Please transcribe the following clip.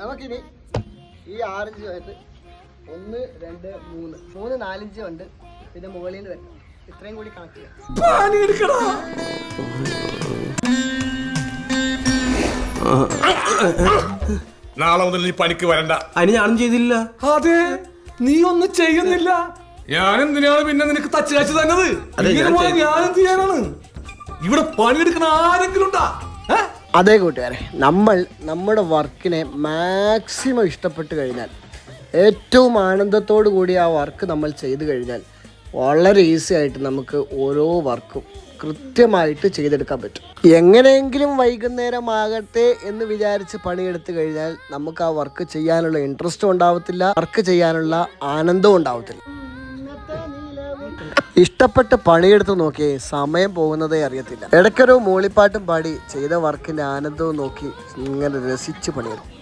നമുക്കിനി ഈ 6 ഇഞ്ച് ആയിട്ട് 1 2 3 4 ഇഞ്ച് ഉണ്ട്. പിന്നെ മുകളിൽ നിന്ന് വരണം. ഇത്രയും കൂടി കണക്ട് ചെയ്യാം. നാളെ മുതൽ നീ പണിക്ക് വരണ്ട. അതിന് ഞാനും ചെയ്തില്ല. അതെ, നീ ഒന്നും ചെയ്യുന്നില്ല. ഞാൻ എന്തിനാണ് പിന്നെ നിനക്ക് തച്ച് കാച്ചു തന്നത്? ഞാൻ എന്ത് ചെയ്യാനാണ്? ഇവിടെ പണിയെടുക്കുന്ന ആരെങ്കിലും ഉണ്ടാ? അതേ കൂട്ടുകാരെ, നമ്മൾ നമ്മുടെ വർക്കിനെ മാക്സിമം ഇഷ്ടപ്പെട്ട് കഴിഞ്ഞാൽ, ഏറ്റവും ആനന്ദത്തോടു കൂടി ആ വർക്ക് നമ്മൾ ചെയ്തു കഴിഞ്ഞാൽ വളരെ ഈസി ആയിട്ട് നമുക്ക് ഓരോ വർക്കും കൃത്യമായിട്ട് ചെയ്തെടുക്കാൻ പറ്റും. എങ്ങനെയെങ്കിലും വൈകുന്നേരം ആകട്ടെ എന്ന് വിചാരിച്ച് പണിയെടുത്തു കഴിഞ്ഞാൽ നമുക്ക് ആ വർക്ക് ചെയ്യാനുള്ള ഇൻട്രസ്റ്റും ഉണ്ടാവത്തില്ല, വർക്ക് ചെയ്യാനുള്ള ആനന്ദവും ഉണ്ടാവത്തില്ല. ഇഷ്ടപ്പെട്ട് പണിയെടുത്ത് നോക്കിയേ സമയം പോകുന്നതേ അറിയത്തില്ല. ഇടയ്ക്കൊരു മൂളിപ്പാട്ടും പാടി ചെയ്ത വർക്കിന്റെ ആനന്ദവും നോക്കി ഇങ്ങനെ രസിച്ച് പണിയെടുക്കും.